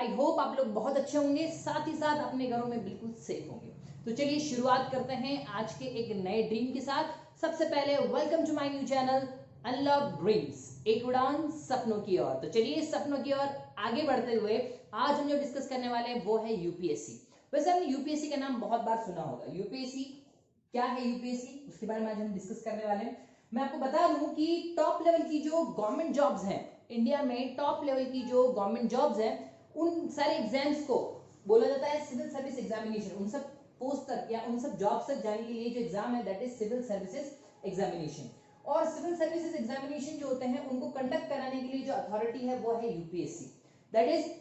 I hope आप लोग बहुत अच्छे होंगे, साथ ही साथ अपने घरों में बिल्कुल सेफ होंगे। तो चलिए शुरुआत करते हैं आज के एक नए ड्रीम के साथ। सबसे पहले welcome to my new channel unlock dreams, एक उड़ान सपनों की ओर। तो चलिए सपनों की ओर आगे बढ़ते हुए आज हम जो डिस्कस करने वाले हैं वो है यूपीएससी। वैसे हमने यूपीएससी का नाम बहुत बार सुना होगा। यूपीएससी क्या है, यूपीएससी उसके बारे में आज हम डिस्कस करने वाले हैं। मैं आपको बता दूं कि टॉप लेवल की जो गवर्नमेंट जॉब्स हैं इंडिया में, टॉप लेवल की जो गवर्नमेंट जॉब्स हैं उन सारे एग्जाम्स को बोला जाता है सिविल सर्विस एग्जामिनेशन। उन सब पोस्ट तक या उन सब जॉब्स तक जाने के लिए जो एग्जाम है that is civil services examination. और सिविल सर्विसेज एग्जामिनेशन जो होते हैं उनको कंडक्ट कराने के लिए जो अथॉरिटी है वो है UPSC, that is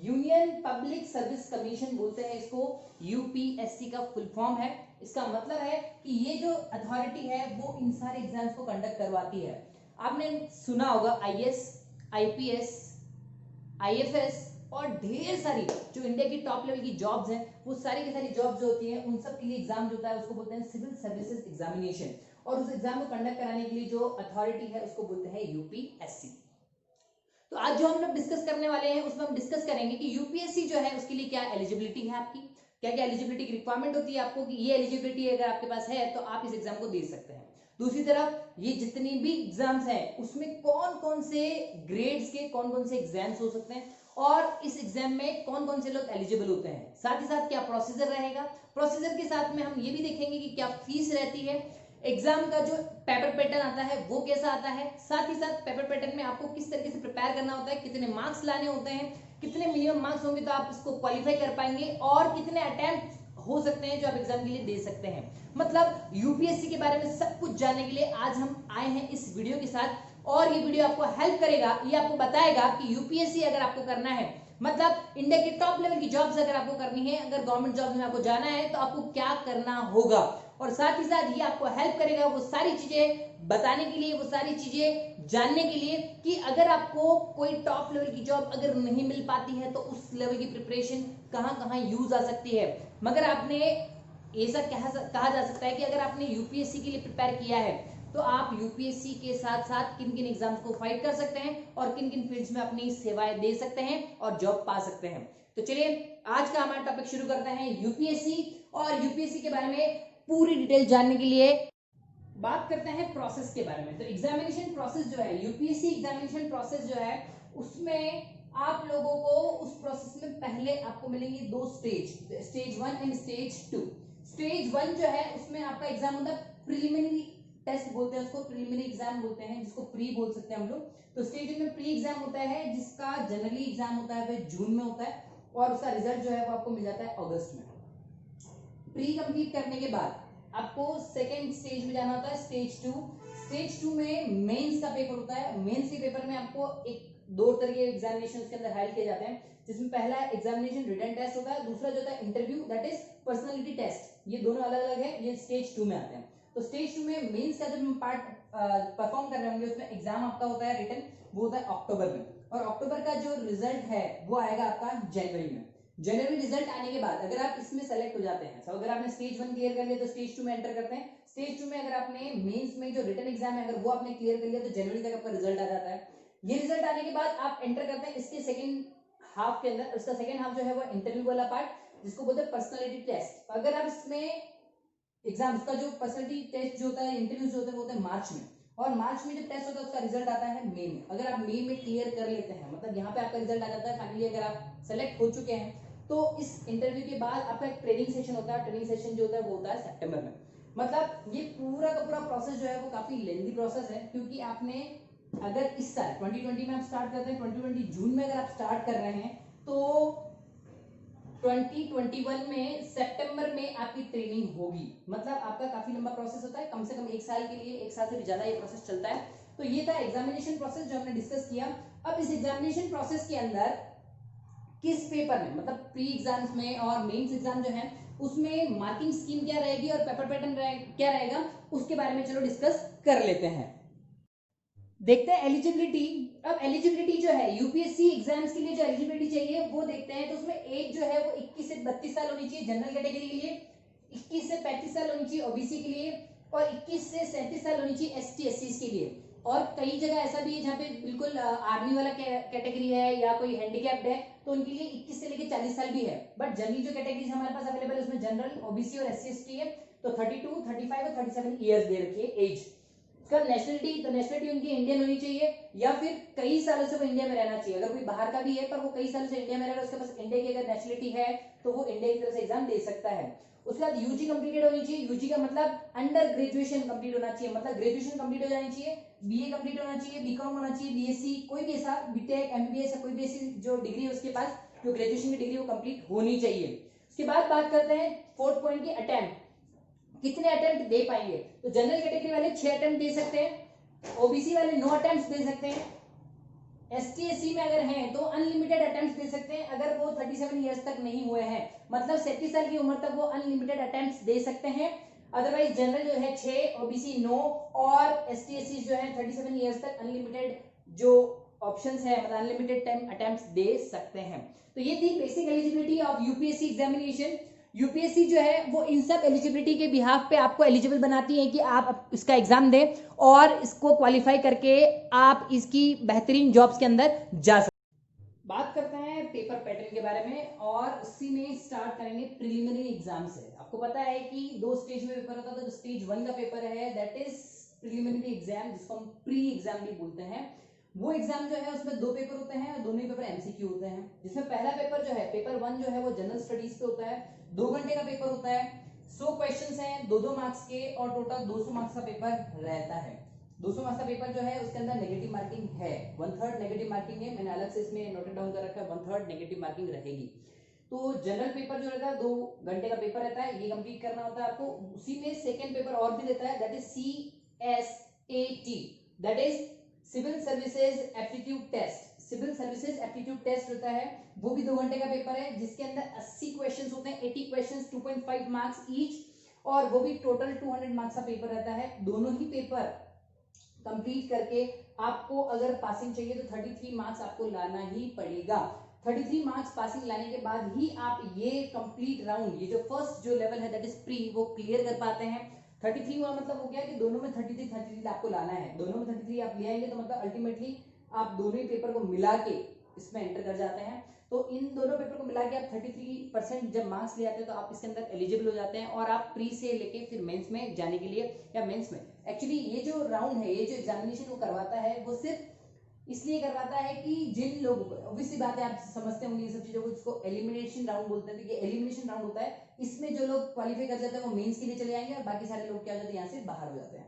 union public service commission बोलते हैं इसको। यूपीएससी का फुल फॉर्म है। इसका मतलब है कि ये जो अथॉरिटी है वो इन सारे एग्जाम्स को कंडक्ट करवाती है। आपने सुना होगा आईएएस, आईपीएस, आईएफएस और ढेर सारी जो इंडिया की टॉप लेवल की जॉब्स हैं वो सारी की सारी जॉब्स जो होती हैं उन सब के लिए एग्जाम जो होता है उसको बोलते हैं सिविल सर्विसेज एग्जामिनेशन। और उस एग्जाम को कंडक्ट कराने के लिए जो अथॉरिटी है उसको बोलते हैं यूपीएससी। तो आज जो हम लोग डिस्कस करने वाले हैं उसमें हम डिस्कस करेंगे कि यूपीएससी जो है उसके लिए क्या एलिजिबिलिटी है, आपकी क्या क्या एलिजिबिलिटी की रिक्वायरमेंट होती है आपको, कि ये एलिजिबिलिटी अगर आपके पास है तो आप इस एग्जाम को दे सकते हैं। दूसरी तरफ ये जितनी भी एग्जाम्स हैं उसमें कौन कौन से ग्रेड्स के कौन कौन से एग्जाम्स हो सकते हैं और इस एग्जाम में कौन कौन से लोग एलिजिबल होते हैं। साथ ही साथ क्या प्रोसीजर रहेगा, प्रोसीजर के साथ में हम ये भी देखेंगे कि क्या फीस रहती है, एग्जाम का जो पेपर पैटर्न आता है वो कैसा आता है, साथ ही साथ पेपर पैटर्न में आपको किस तरीके से प्रिपेयर करना होता है, कितने मार्क्स लाने होते हैं, कितने मिनिमम मार्क्स होंगे तो आप इसको क्वालिफाई कर पाएंगे और कितने अटेम्प्ट हो सकते हैं जो आप एग्जाम के लिए दे सकते हैं। मतलब यूपीएससी के बारे में सब कुछ जानने के लिए आज हम आए हैं इस वीडियो के साथ। और ये वीडियो आपको हेल्प करेगा, ये आपको बताएगा कि यूपीएससी अगर आपको करना है, मतलब इंडिया की टॉप लेवल की जॉब्स अगर आपको करनी है, अगर गवर्नमेंट जॉब्स में आपको जाना है तो आपको क्या करना होगा। और साथ ही साथ ये आपको हेल्प करेगा वो सारी चीजें बताने के लिए, वो सारी चीजें जानने के लिए कि अगर आपको कोई टॉप लेवल की जॉब अगर नहीं मिल पाती है तो उस लेवल की प्रिपरेशन कहां कहां यूज आ सकती है। मगर आपने ऐसा कहा जा सकता है कि अगर आपने यूपीएससी के लिए प्रिपेयर किया है तो आप यूपीएससी के साथ साथ किन किन एग्जाम्स को फाइट कर सकते हैं और किन किन फील्ड्स में अपनी सेवाएं दे सकते हैं और जॉब पा सकते हैं। तो चलिए आज का हमारा टॉपिक शुरू करते हैं यूपीएससी। और यूपीएससी के बारे में पूरी डिटेल जानने के लिए बात करते हैं प्रोसेस के बारे में। तो एग्जामिनेशन प्रोसेस जो है, यूपीएससी एग्जामिनेशन प्रोसेस जो है उसमें आप लोगों को उस प्रोसेस में पहले आपको मिलेंगे दो stage, stage 1 and stage 2। Stage 1 जो है उसमें आपका एग्जाम होता है प्रिलिमिनरी टेस्ट बोलते हैं उसको, प्रिलिमिनरी एग्जाम बोलते हैं जिसको प्री बोल सकते हैं हम लोग। तो स्टेज 1 में प्री एग्जाम होता है जिसका जनरली एग्जाम होता है वह जून में होता है और उसका रिजल्ट जो है वो आपको मिल जाता है अगस्त में। प्री कंप्लीट करने के बाद आपको सेकेंड स्टेज में जाना होता है, स्टेज 2। स्टेज 2 में मेंस का पेपर होता है। मेंस के पेपर में आपको दो तरह के एग्जामिनेशन के अंदर हाइल किए जाते हैं, जिसमें पहला एग्जामिनेशन रिटन टेस्ट होता है, दूसरा जो होता है interview that is personality test. ये दोनों अलग अलग है, ये स्टेज 2 में आते हैं। तो स्टेज 2 में मेंस का जब हम पार्ट परफॉर्म कर रहे होंगे उसमें एग्जाम आपका होता है रिटन, वो होता है अक्टूबर में। और अक्टूबर का जो रिजल्ट है वो आएगा आपका जनवरी में। जनवरी रिजल्ट आने के बाद अगर आप इसमें सेलेक्ट हो जाते हैं, अगर आपने स्टेज 1 क्लियर कर लिया तो स्टेज 2 में एंटर करते हैं। स्टेज 2 में अगर आपने मेंस में जो रिटन एग्जाम है अगर वो आपने क्लियर कर लिया तो जनवरी तक आपका रिजल्ट आ जाता है। ये रिजल्ट आने के बाद आप एंटर करते हैं इसके सेकंड हाफ के अंदर। उसका सेकंड हाफ जो है वो इंटरव्यू वाला पार्ट जिसको बोलते हैं पर्सनालिटी टेस्ट। अगर आप इसमें एग्जाम, उसका जो पर्सनालिटी टेस्ट जो होता है, इंटरव्यू जो होता है वो होता है मार्च में, और मार्च में जब टेस्ट होता है उसका रिजल्ट आता है मई में। अगर आप मई में क्लियर कर लेते हैं, मतलब यहाँ पे आपका रिजल्ट आ जाता है फाइनली, अगर आप सेलेक्ट हो चुके हैं तो इस इंटरव्यू के बाद आपका एक ट्रेनिंग सेशन होता है। ट्रेनिंग सेशन जो होता है वो होता है सितंबर में। मतलब ये पूरा का पूरा प्रोसेस जो है वो काफी लेंथी प्रोसेस है, क्योंकि आपने अगर इस साल 2020 में आप स्टार्ट करते हैं, 2020 जून में अगर आप स्टार्ट कर रहे हैं तो 2021 में सितंबर में आपकी ट्रेनिंग होगी। मतलब आपका काफी लंबा प्रोसेस होता है, कम से कम एक साल के लिए, एक साल से भी ज्यादा ये प्रोसेस चलता है। तो ये था एग्जामिनेशन प्रोसेस जो हमने डिस्कस किया। अब इस एग्जामिनेशन प्रोसेस के अंदर किस पेपर में, मतलब प्री एग्जाम्स में और मेंस एग्जाम जो है उसमें मार्किंग स्कीम क्या रहेगी और पेपर पैटर्न क्या रहेगा उसके बारे में चलो डिस्कस कर लेते हैं। देखते हैं एलिजिबिलिटी। अब एलिजिबिलिटी जो है यूपीएससी एग्जाम्स के लिए जो एलिजिबिलिटी चाहिए वो देखते हैं। तो उसमें एज जो है वो 21 से 32 साल होनी चाहिए जनरल कैटेगरी के लिए, 21 से 35 साल होनी चाहिए ओबीसी के लिए, और 21 से 37 साल होनी चाहिए एसटी एससी के लिए, और कई जगह ऐसा भी है जहाँ पे बिल्कुल आर्मी वाला कैटेगरी है या कोई हैंडीकैप्ड है तो उनके लिए 21 से लेकर 40 साल भी है। बट जनरली जो कैटेगरीज हमारे पास अवेलेबल है उसमें जनरल, ओबीसी और एससी एसटी है, तो 32, 35 और 37 ईयर्स दे रखी है एज। उसका नेशनलिटी, तो नेशनलिटी उनकी इंडियन होनी चाहिए या फिर कई सालों से वो इंडिया में रहना चाहिए। अगर कोई बाहर का भी है पर वो कई सालों से इंडिया में रह रहा है, उसके पास इंडिया की अगर नेशनलिटी है तो वो इंडिया की तरफ से एग्जाम दे सकता है। उसके बाद यूजी कंप्लीटेड होनी चाहिए। यूजी का मतलब अंडर ग्रेजुएशन कंप्लीट होना चाहिए, मतलब ग्रेजुएशन कंप्लीट हो जानी चाहिए, बीए कंप्लीट होना चाहिए, बीकॉम होना चाहिए, बीएससी, कोई भी ऐसा बीटेक, एमबीबीएस या कोई भी ऐसी जो डिग्री है उसके पास, जो ग्रेजुएशन की डिग्री वो कंप्लीट होनी चाहिए। उसके बाद बात करते हैं फोर्थ पॉइंट की, अटेम्प्ट, कितने अटेम्प्ट दे पाएंगे। तो जनरल कैटेगरी वाले 6 अटेम्प्ट दे सकते हैं, ओबीसी वाले 9 अटेम्प्ट दे सकते हैं, एसटी एससी में अगर हैं तो अनलिमिटेड अटेम्प्ट्स दे सकते हैं अगर वो 37 इयर्स तक नहीं हुए हैं, मतलब 37 साल की उम्र तक वो अनलिमिटेड अटेम्प्ट्स दे सकते हैं। अदरवाइज जनरल जो है 6, ओबीसी 9 और एसटी एससी जो है 37 इयर्स तक अनलिमिटेड जो ऑप्शंस है, मतलब अनलिमिटेड टाइम अटेम्प्ट्स दे सकते हैं। तो ये थी basic eligibility of UPSC examination. UPSC जो है वो इन सब एलिजिबिलिटी के बिहाफ पे आपको एलिजिबल बनाती है कि आप इसका एग्जाम दें और इसको क्वालिफाई करके आप इसकी बेहतरीन जॉब्स के अंदर जा सकते हैं। बात करते हैं पेपर पैटर्न के बारे में और उसी में स्टार्ट करेंगे प्रिलिमिनरी एग्जाम से। आपको पता है कि 2 स्टेज में पेपर होता था, तो स्टेज 1 का पेपर है दैट इज प्रिलिमिनरी एग्जाम, जिसको हम प्री एग्जाम भी बोलते हैं। वो एग्जाम जो है उसमें 2 पेपर होते हैं और दोनों ही पेपर एमसीक्यू होते हैं, जिसमें पहला पेपर जो है पेपर 1 जो है वो जनरल स्टडीज पे होता है, 2 घंटे का पेपर होता है, 100 क्वेश्चंस हैं 2-2 मार्क्स के और टोटल 200 मार्क्स का पेपर रहता है। 200 मार्क्स का पेपर जो है उसके अंदर नेगेटिव मार्किंग है, 1/3 नेगेटिव मार्किंग है, मैंने अलग से इसमें नोटेड डाउन कर रखा है, 1/3 नेगेटिव मार्किंग रहेगी। तो जनरल पेपर जो रहता है 2 घंटे का पेपर रहता है, ये कंप्लीट करना होता है आपको। उसी में सेकंड पेपर और भी रहता है that is CSAT, that is civil services aptitude test. Civil services aptitude test होता है, वो भी 2 घंटे का पेपर है, जिसके अंदर 80 क्वेश्चंस होते हैं, 80 क्वेश्चंस 2.5 मार्क्स ईच, और वो भी टोटल 200 मार्क्स का पेपर रहता है। दोनों ही पेपर कंप्लीट करके आपको अगर पासिंग चाहिए तो 33 मार्क्स आपको लाना ही पड़ेगा। 33 मार्क्स पासिंग लाने के बाद ही आप ये कंप्लीट राउंड, ये जो फर्स्ट जो लेवल है दैट इज प्री, वो क्लियर कर पाते हैं। 33 का मतलब हो गया कि दोनों में 33 आपको लाना है, दोनों में 33 आप ले आएंगे तो मतलब अल्टीमेटली आप दोनों ही पेपर को मिला के इसमें एंटर कर जाते हैं। तो इन दोनों पेपर को मिला के आप 33% जब मार्क्स ले आते हैं तो आप इसके अंदर एलिजिबल हो जाते हैं और आप प्री से लेके फिर मेंस में जाने के लिए, या मेंस में एक्चुअली ये जो राउंड है, ये जो एग्जामिनेशन वो करवाता है वो सिर्फ इसलिए करवाता है कि जिन लोगों को, ऑब्वियसली बात है आप समझते होंगे ये सब चीजों को, जिसको एलिमिनेशन राउंड बोलते हैं, तो ये एलिमिनेशन राउंड होता है, इसमें जो लोग क्वालिफाई कर जाते हैं वो मेंस के लिए चले जाएंगे और बाकी सारे लोग क्या हो जाते हैं यहाँ से बाहर हो जाते हैं।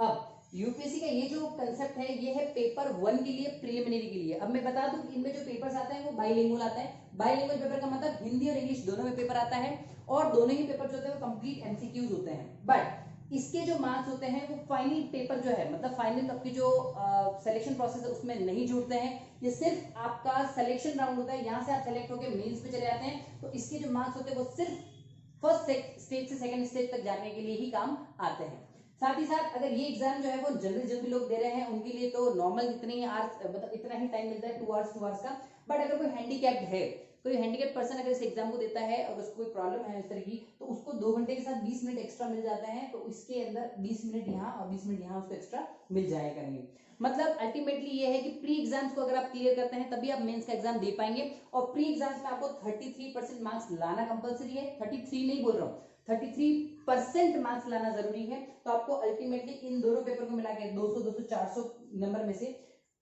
अब यूपीएससी का ये जो कंसेप्ट है ये है पेपर 1 के लिए, प्रिलिमिनरी के लिए। अब मैं बता दूं इनमें जो पेपर्स आते हैं वो बाइलिंगुअल आता है। बाइलिंगुअल पेपर का मतलब हिंदी और इंग्लिश दोनों में पेपर आता है और दोनों ही पेपर जो होते हैं वो कंप्लीट एमसीक्यूज होते हैं। बट इसके जो मार्क्स होते हैं वो फाइनल पेपर जो है, मतलब फाइनल आपकी जो सिलेक्शन प्रोसेस है उसमें नहीं जुड़ते हैं, ये सिर्फ आपका सिलेक्शन राउंड होता है, यहाँ से आप सेलेक्ट होकर मेंस पे चले जाते हैं। तो इसके जो मार्क्स होते हैं वो सिर्फ फर्स्ट स्टेज से सेकंड स्टेज तक जाने के लिए ही काम आते हैं। साथ ही साथ अगर ये एग्जाम जो है वो जनरल जो भी लोग दे रहे हैं उनके लिए तो नॉर्मल इतने ही आवर्स, मतलब इतना ही टाइम मिलता है, 2 आवर्स का। बट अगर कोई हैंडीकैप्ड है, कोई हैंडीकैप्ड पर्सन अगर इस एग्जाम को देता है और उसको कोई प्रॉब्लम है इस तरह की, तो उसको 2 घंटे के साथ 20 मिनट एक्स्ट्रा मिल जाते हैं। तो इसके अंदर 20 मिनट यहाँ और 20 मिनट यहाँ उसको एक्स्ट्रा मिल जाया करेंगे। मतलब अल्टीमेटली ये है कि प्री एग्जाम्स को अगर आप क्लियर करते हैं तभी आप मेंस का एग्जाम दे पाएंगे। और प्री एग्जाम्स में आपको 33% मार्क्स लाना कंपलसरी है, 33 नहीं बोल रहा हूँ, 33% मार्क्स लाना जरूरी है। तो आपको अल्टीमेटली इन दोनों पेपर को मिला के 200, 200, 400 नंबर में से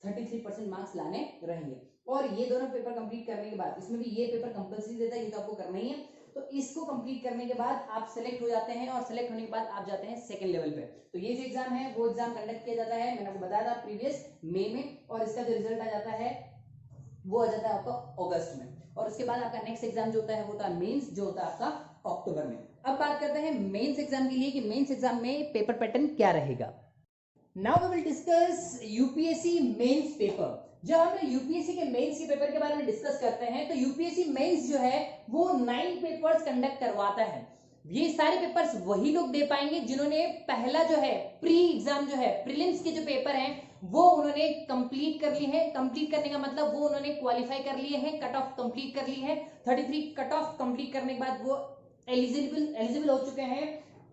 33% मार्क्स लाने रहेंगे। और ये दोनों पेपर कंप्लीट करने के बाद, इसमें भी ये पेपर कंपलसरी देता है, ये तो आपको करना ही है। तो इसको कंप्लीट करने के बाद आप सेलेक्ट हो जाते हैं और सेलेक्ट होने के बाद आप जाते हैं सेकंड लेवल पे। तो ये जो एग्जाम है वो एग्जाम कंडक्ट किया जाता है, मैंने आपको बताया था प्रीवियस मई में, और इसका जो रिजल्ट आ जाता है वो आ जाता है आपका अगस्त में। और उसके बाद आपका नेक्स्ट एग्जाम जो होता है वो होता है मेंस, जो होता है आपका अक्टूबर में। अब बात करते हैं मेंस एग्जाम के लिए कि मेंस एग्जाम में पेपर पैटर्न क्या रहेगा। Now we will discuss UPSC mains paper. जब हम यूपीएससी के मेंस के पेपर के बारे में डिस्कस करते हैं तो यूपीएससी मेंस जो है वो 9 पेपर्स कंडक्ट करवाता है। ये सारे पेपर्स वही लोग दे पाएंगे जिन्होंने पहला जो है प्री एग्जाम जो है, प्रीलिम्स के जो पेपर हैं वो उन्होंने कंप्लीट कर लिए हैं। कंप्लीट करने का मतलब वो उन्होंने क्वालिफाई कर लिए हैं, कट ऑफ कंप्लीट कर ली है। 33 कट ऑफ कंप्लीट करने के बाद वो एलिजिबल हो चुके हैं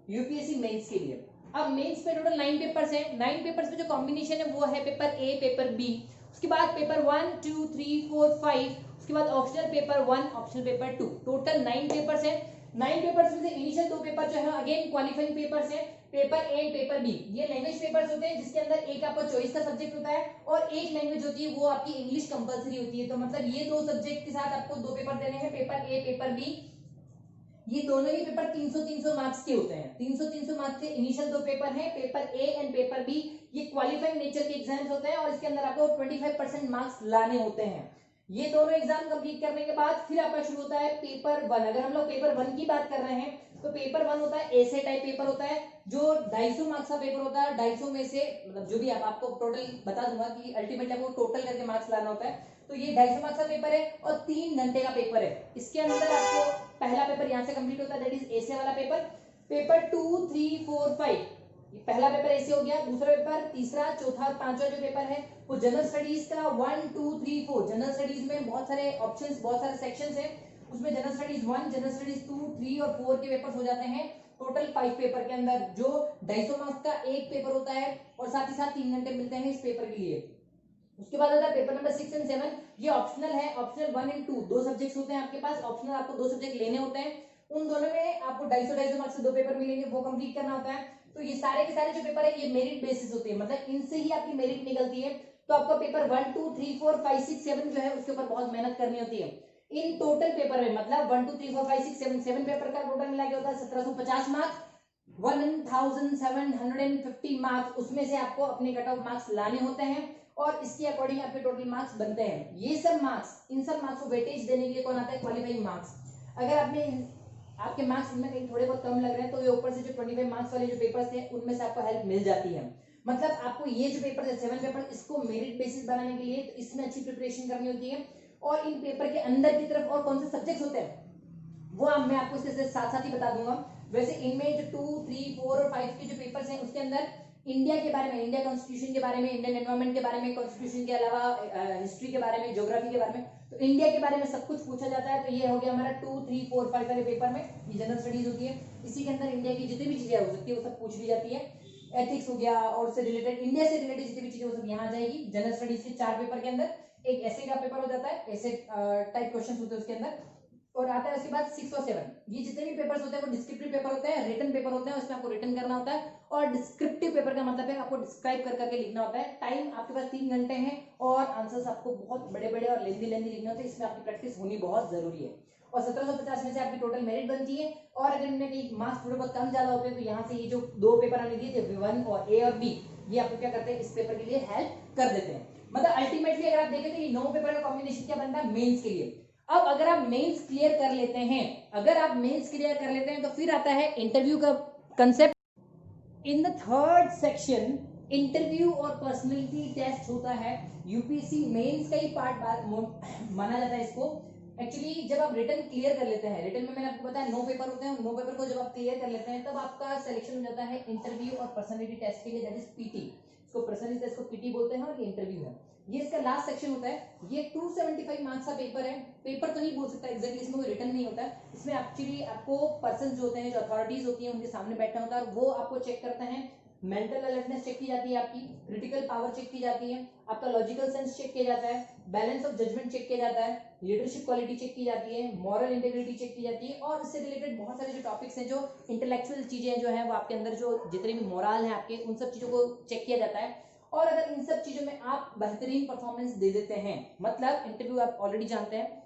यूपीएससी मेंस के लिए। अब मेंस पे टोटल 9 पेपर्स हैं। 9 पेपर्स में जो कॉम्बिनेशन है वो है पेपर ए, पेपर बी, उसके बाद पेपर 1 2 3 4 5, उसके बाद optional paper 1, optional paper 2, total 9 papers हैं। 9 पेपर्स में से इनिशियल 2 पेपर जो है अगेन क्वालिफाइंग पेपर्स हैं, paper A and paper B. ये लैंग्वेज पेपर्स होते हैं जिसके अंदर एक आपका चॉइस का सब्जेक्ट होता है और एक लैंग्वेज होती है वो आपकी इंग्लिश कंपलसरी होती है। तो मतलब ये दो सब्जेक्ट के साथ आपको 2 पेपर देने हैं, पेपर ए, पेपर बी। ये दोनों ही पेपर 300-300 मार्क्स के होते हैं। 300-300 मार्क्स के इनिशियल 2 पेपर हैं, paper A and paper B. ये क्वालिफाइंग नेचर के एग्जाम्स होते हैं और इसके अंदर आपको 25% मार्क्स लाने होते हैं। ये दोनों एग्जाम कंप्लीट करने के बाद फिर आपका शुरू होता है पेपर 1। अगर हम लोग पेपर 1 की बात कर रहे हैं तो पेपर 1 होता है ऐसे टाइप पेपर होता है जो 250 मार्क्स का पेपर होता है। 250 में से मतलब जो भी आपको टोटल बता दूंगा कि अल्टीमेटली आपको टोटल करके मार्क्स लाना होता है। तो ये 250 मार्क्स का पेपर है और 3 घंटे का पेपर है। इसके अंदर आपको पहला पेपर यहाँ से कंप्लीट होता है, दैट इज ऐसे वाला पेपर। पेपर 2 3 4 5, ये पहला पेपर ऐसे हो गया। दूसरा पेपर, तीसरा, चौथा और पांचवा जो पेपर है वो जनरल स्टडीज का 1 2 3 4। जनरल स्टडीज में बहुत सारे ऑप्शंस, बहुत सारे सेक्शंस हैं, उसमें जनरल स्टडीज 1, जनरल स्टडीज 2 3 और 4 के पेपर्स हो जाते हैं टोटल 5 पेपर के अंदर, जो 250 मार्क्स का एक पेपर होता है और साथ ही साथ 3 घंटे मिलते हैं इस पेपर के लिए। उसके बाद आता है पेपर नंबर 6 एंड 7। ये ऑप्शनल है, ऑप्शनल 1 एंड 2 दो सब्जेक्ट्स होते हैं आपके पास। ऑप्शनल आपको 2 सब्जेक्ट लेने होते हैं, उन दोनों में आपको 250 मार्क्स से 2 पेपर मिलेंगे, वो कंप्लीट करना होता है। तो ये सारे के सारे जो पेपर है ये मेरिट बेसिस होते हैं, मतलब इनसे ही आपकी मेरिट निकलती है। तो आपका पेपर 1 2 3 4 5 6 7 जो है उसके ऊपर बहुत मेहनत करनी होती है। इन टोटल पेपर में मतलब 1 2 3 4 5 6 7 7 पेपर का टोटल मिला के होता है 1750 मार्क्स, 1750 मार्क्स। उसमें से आपको अपने कट ऑफ मार्क्स लाने होते हैं और इसके अकॉर्डिंग आपके टोटल मार्क्स बनते हैं। ये सब मार्क्स, इन सब मार्क्स को वेटेज देने के लिए कौन आता है? Qualifying marks. अगर आपके मार्क्स इनमें कहीं थोड़े बहुत कम लग रहे हैं तो ये ऊपर से जो 25 मार्क्स वाले जो पेपर्स थे उनमें से आपको हेल्प मिल जाती है। मतलब आपको ये जो पेपर है 7 पेपर, इसको मेरिट बेसिस बनाने के लिए तो इसमें अच्छी प्रिपरेशन करनी होती है। और इन पेपर के अंदर की तरफ और कौन से सब्जेक्ट्स होते हैं वो मैं आपको इसके साथ साथ ही बता दूंगा। वैसे इनमें जो 2 3 4 और 5 के जो पेपर्स हैं उसके अंदर इंडिया के बारे में, इंडिया कॉन्स्टिट्यूशन के बारे में, इंडियन एनवायरनमेंट के बारे में, कॉन्स्टिट्यूशन के अलावा हिस्ट्री के बारे में, ज्योग्राफी के बारे में, तो इंडिया के बारे में सब कुछ पूछा जाता है। तो ये हो गया हमारा 2 3 4 5 वाले पेपर में, ये जनरल स्टडीज होती है। इसी के अंदर इंडिया की जितनी भी चीजें हो सकती है वो सब पूछ ली जाती है। एथिक्स हो गया और उससे रिलेटेड, इंडिया से रिलेटेड जितनी भी चीजें वो सब यहाँ आ जाएगी। जनरल स्टडीज के 4 पेपर के अंदर एक ऐसे का पेपर हो जाता है, ऐसे टाइप क्वेश्चन होते हैं उसके अंदर। और आता है उसके बाद 6 और 7, ये जितने भी पेपर्स होते हैं वो डिस्क्रिप्टिव पेपर होते हैं, रिटन पेपर होते हैं, उसमें आपको रिटन करना होता है। और डिस्क्रिप्टिव पेपर का मतलब है आपको डिस्क्राइब कर करके लिखना होता है। टाइम आपके पास 3 घंटे हैं और आंसर्स आपको बहुत बड़े बड़े और लेंदी लिखने होते हैं। इसमें आपकी प्रैक्टिस होनी बहुत जरूरी है। और 1750 में से आपकी टोटल मेरिट बनती है। और अगर इनमें कहीं मार्क्स थोड़े बहुत कम ज्यादा होते हैं तो यहाँ से ये जो 2 पेपर हमने दिए थे 1 और ए और बी, ये आपको क्या करते हैं इस पेपर के लिए हेल्प कर देते हैं। मतलब अल्टीमेटली अगर आप देखें तो ये 9 पेपर का कॉम्बिनेशन क्या बनता है मेंस के लिए। अब अगर आप मेंस क्लियर कर लेते हैं, अगर आप मेंस क्लियर कर लेते हैं तो फिर आता है इंटरव्यू का concept. In the third section interview और पर्सनालिटी टेस्ट होता है। यूपीएससी मेंस का ही पार्ट माना जाता है इसको। एक्चुअली जब आप रिटन क्लियर कर लेते हैं, रिटन में मैंने आपको बताया 9 पेपर होते हैं, 9 पेपर को जब आप क्लियर कर लेते हैं तब आपका सिलेक्शन हो जाता है इंटरव्यू और पर्सनालिटी टेस्ट के लिए, दैट इज पीटी। इसको पर्सनालिटी टेस्ट को पीटी बोलते हैं और ये इंटरव्यू है। ये इसका लास्ट सेक्शन होता है। ये 275 मार्क्स का पेपर है। पेपर तो नहीं बोल सकता एग्जैक्टली, इसमें कोई रिटर्न नहीं होता है। इसमें एक्चुअली आपको पर्सन जो होते हैं, जो अथॉरिटीज होती हैं उनके सामने बैठना होता है और वो आपको चेक करते हैं। मेंटल अलर्टनेस चेक की जाती है, आपकी क्रिटिकल पावर चेक की जाती है, आपका लॉजिकल सेंस चेक किया जाता है, बैलेंस ऑफ जजमेंट चेक किया जाता है, लीडरशिप क्वालिटी चेक की जाती है, मॉरल इंटेग्रिटी चेक की जाती है। और इससे रिलेटेड बहुत सारे जो टॉपिक्स हैं, जो इंटेलेक्चुअल चीजें जो है वो आपके अंदर जो जितने भी मोरल है आपके, उन सब चीजों को चेक किया जाता है। और अगर इन सब चीजों में आप बेहतरीन परफॉर्मेंस दे देते हैं, मतलब इंटरव्यू आप ऑलरेडी जानते हैं,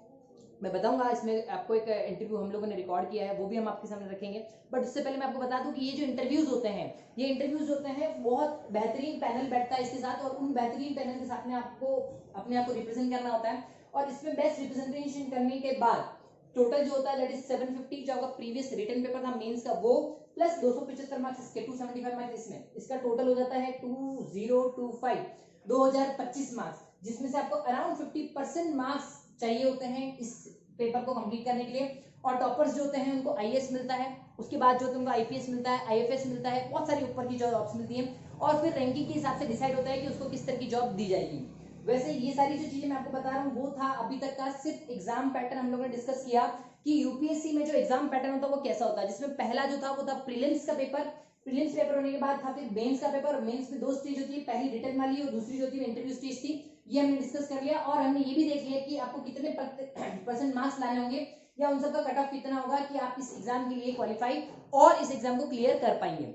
मैं बताऊंगा इसमें आपको एक इंटरव्यू हम लोगों ने रिकॉर्ड किया है वो भी हम आपके सामने रखेंगे। बट उससे पहले मैं आपको बता दूं कि ये जो इंटरव्यूज होते हैं, ये इंटरव्यूज होते हैं बहुत बेहतरीन पैनल बैठता है इसके साथ, और उन बेहतरीन पैनल के साथ में आपको अपने आप को रिप्रेजेंट करना होता है। और इसमें बेस्ट रिप्रेजेंटेशन करने के बाद टोटल जो होता है दैट इज 750, जो आपका प्रीवियस रिटन पेपर था मेंस का वो, प्लस 275 मार्क्स इसके, 275 मार्क्स इसमें, इसका टोटल हो जाता है 2025 2025 मार्क्स, जिसमें से आपको अराउंड 50% मार्क्स चाहिए होते हैं इस पेपर को कंप्लीट करने के लिए। और टॉपर्स जो होते हैं उनको आईएएस मिलता है, उसके बाद जो होता है उनको आईपीएस मिलता है, आईएफएस मिलता है, बहुत सारी ऊपर की जॉब्स मिलती हैं। और फिर रैंकिंग के हिसाब से डिसाइड होता है कि उसको किस तरह की जॉब दी जाएगी। वैसे ये सारी जो चीजें मैं आपको बता रहा हूँ वो था अभी तक का सिर्फ एग्जाम पैटर्न। हम लोगों ने डिस्कस किया कि यूपीएससी में जो एग्जाम पैटर्न होता है वो कैसा होता है, जिसमें पहला जो था वो था प्रीलिम्स का पेपर। प्रीलिम्स पेपर होने के बाद था फिर मेंस का पेपर। मेंस में 2 स्टेज होती है, पहली रिटन वाली और दूसरी जो होती है इंटरव्यू स्टेज थी। ये हमने डिस्कस कर लिया और हमने ये भी देख लिया कि आपको कितने % मार्क्स लाने होंगे या उन सबका कट ऑफ कितना होगा कि आप इस एग्जाम के लिए क्वालिफाई और इस एग्जाम को क्लियर कर पाएंगे।